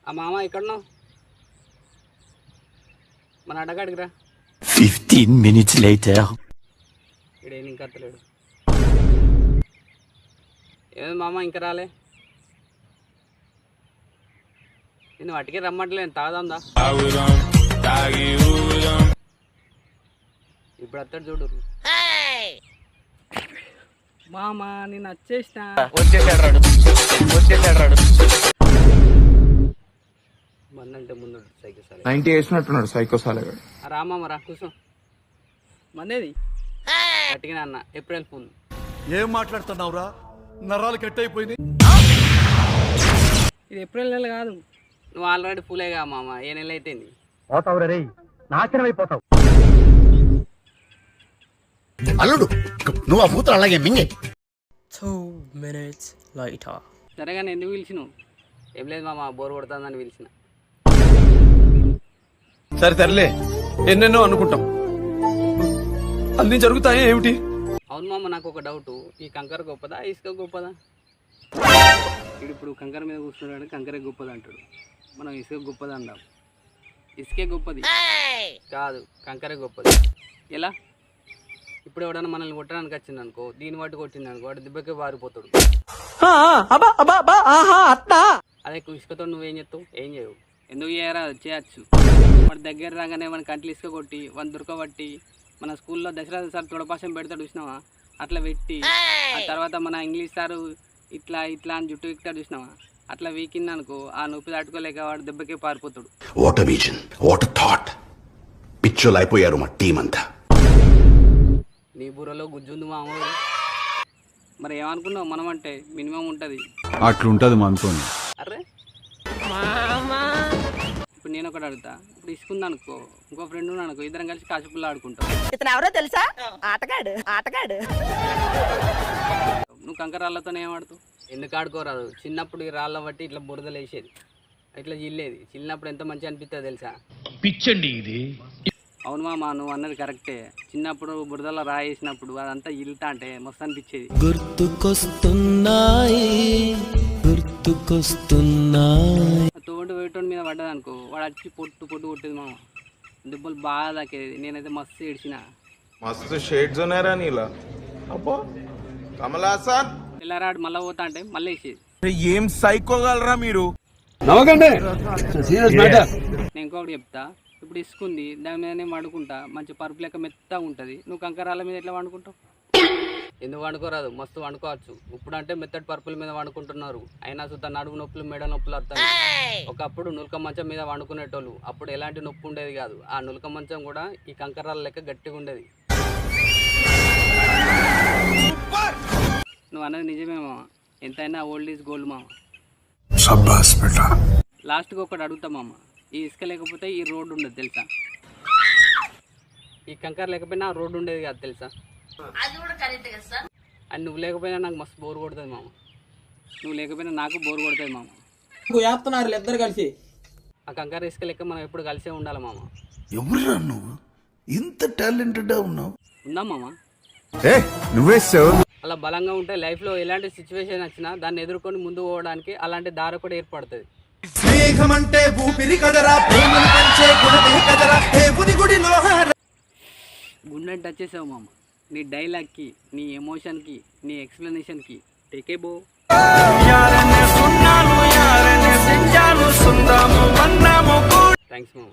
ఆ మామ ఎక్కడున్నావు? మన అడగాడికి రా. 15 minutes later. ఇడేం ఇంకా అత్తలేడు. ఏదో మామ ఇంకా రాలే. నేను వాటికే రమ్మట్లేదు, తాగదాందా? ఇప్పుడు అత్తడు చూడు. మామ నేను వచ్చేసిన. వచ్చేసాడు మందంటే ముందు సైకిల్ సాలే 90 వేసినట్టున్నాడు సైకో సాలేగాడు. రామామ రా కూర్చో. మందేది గట్టిగా అన్న. April phone. ఏం మాట్లాడుతున్నావురా? నరాలు కట్ అయిపోయింది. ఇది ఏప్రిల్ నెల కాదు, నువ్వు ఆల్రెడీ ఫులేగా మామ. ఏ నెల అయితేంది? నాశనం అయిపోతావు. అల్లుడు నువ్వు ఆ పూతలు అలాగే మింగే. 2 minutes later. సరేగా ఎందుకు పిలిచినావు? ఏం లేదు మామ, బోర్ కొడుతుందని పిలిచిన. సరే సర్లే, ఎన్నెన్నో అనుకుంటాం, అన్ని జరుగుతాయి ఏమిటి? అవును మామ, నాకు ఒక డౌట్. ఈ కంకర గొప్పదా ఇసుక గొప్పదా? ఇప్పుడు కంకర మీద కూర్చున్నాడు, కంకరే గొప్పది అంటాడు. మనం ఇసుక గొప్పది అందాం. ఇసుకే గొప్పది కాదు, కంకరే గొప్పది. ఎలా? ఇప్పుడు ఎవడన్నా మనల్ని కొట్టడానికి వచ్చింది అనుకో, దీన్ని బట్టి కొట్టింది అనుకో, వాడు దిబ్బకే వారిపోతాడు. అదే ఇసుకతో నువ్వేం చేస్తావు? ఏం చేయవు. ఎందుకు చేయరా? చేయచ్చు. వాడి దగ్గర రాగానే మన కంట్లు ఇసుక కొట్టి వాడిని దురకబట్టి, మన స్కూల్లో దశరథ సార్ తొడపాశం పెడతాడు చూసినావా, అట్లా పెట్టి, ఆ తర్వాత మన ఇంగ్లీష్ సారు ఇట్లా ఇట్లా అని జుట్టు వీక్తాడు చూసినావా, అట్లా వీకింది అనుకో, ఆ నొప్పి తట్టుకోలేక వాడు దెబ్బకే పారిపోతాడు. What a vision, what a thought. పిచ్చోలు అయిపోయారు మా టీం అంతా. నీ బుర్రలో గుజ్జుంది మామూలు. మరి ఏమనుకున్నావు? మనం అంటే మినిమం ఉంటుంది. అట్లుంటది మనతోని. అరే ఇప్పుడు నేను ఒకటి అడుగుతా. ఇప్పుడు ఇసుకుంది అనుకో, ఇంకో ఫ్రెండ్ ఉన్నాను అనుకో, ఇద్దరం కలిసి కాసిపుల్ల ఆడుకుంటాం. ఇతను ఎవరో తెలుసా? ఆటగాడు. నువ్వు కంకర రాళ్ళతో ఏమాడుతావు? ఎందుకు ఆడుకోరాదు? చిన్నప్పుడు ఈ రాళ్ళ బట్టి ఇట్లా బురదలు వేసేది, ఇట్లా జిల్లేది. చిన్నప్పుడు ఎంత మంచిగా అనిపిస్తుంది తెలుసా? పిచ్చండి ఇది. అవును మామ, నువ్వు అన్నది కరెక్టే. చిన్నప్పుడు బురదలో రాయేసినప్పుడు అదంతా ఇల్తా అంటే మస్తు అనిపించేది. తోడు వేటోడి మీద పడ్డది అనుకో, వాడు వచ్చి పొట్టు కొట్టేది మామ. దెబ్బలు బాగా తాకేది. నేనైతే మస్తు ఏడ్చిన. మస్తు షేడ్స్ ఉన్నారా నీలా? అబ్బో కమలాసన్ పిల్లరాడు మళ్ళీ పోతా అంటే మళ్ళీ వేసేది. ఏం సైకోగలరా మీరు? నేను ఇంకొకటి చెప్తా. ఇప్పుడు ఇసుకుంది, దాని మీదనే వండుకుంటా, మంచి పరుపు లెక్క మెత్తగా ఉంటుంది. నువ్వు కంకరాల మీద ఎట్లా వండుకుంటావు? ఎందుకు వండుకోరాదు? మస్తు వండుకోవచ్చు. ఇప్పుడు అంటే మెత్తటి పరుపుల మీద వండుకుంటున్నారు, అయినా సుతా నడుము నొప్పులు, మెడ నొప్పులు వస్తాయి. ఒకప్పుడు నులక మంచం మీద వండుకునేటోళ్ళు. అప్పుడు ఎలాంటి నొప్పి ఉండేది కాదు. ఆ నులక మంచం కూడా ఈ కంకరాల లెక్క గట్టిగా ఉండేది. నువ్వు అన్నది నిజమే మామ. ఎంతైనా ఓల్డ్ ఈజ్ గోల్డ్ మామ. లాస్ట్కి ఒకటి అడుగుతా మామ. ఈ ఇసుక లేకపోతే ఈ రోడ్డు ఉండదు తెలుసా? ఈ కంకర లేకపోయినా ఆ రోడ్డు ఉండేది కాదు తెలుసా? అని నువ్వు లేకపోయినా నాకు మస్తు బోర్ కొడుతుంది మామ. నువ్వు లేకపోయినా నాకు బోర్ కొడుతుంది మామ. ఇద్దరు కలిసి ఆ కంకర ఇసుక లెక్క మనం ఎప్పుడు కలిసే ఉండాలి మామ. ఎవరురా నువ్వు? ఇంత టాలెంటెడ్ ఉన్నావు. ఉందా మామ? నువ్వేసావు. అలా బలంగా ఉంటే లైఫ్లో ఎలాంటి సిచ్యువేషన్ వచ్చినా దాన్ని ఎదుర్కొని ముందు పోవడానికి అలాంటి దారి కూడా ఏర్పడుతుంది. స్నేహమంటే ఊపిరి కదరా, ప్రేమను పంచే గుణమే కదరా, దేవుని గుడిలో గుండెని టచ్ చేసావు మామ. నీ డైలాగ్కి, నీ ఎమోషన్కి, నీ ఎక్స్ప్లెనేషన్కి టేకే బో. థ్యాంక్స్ మామ.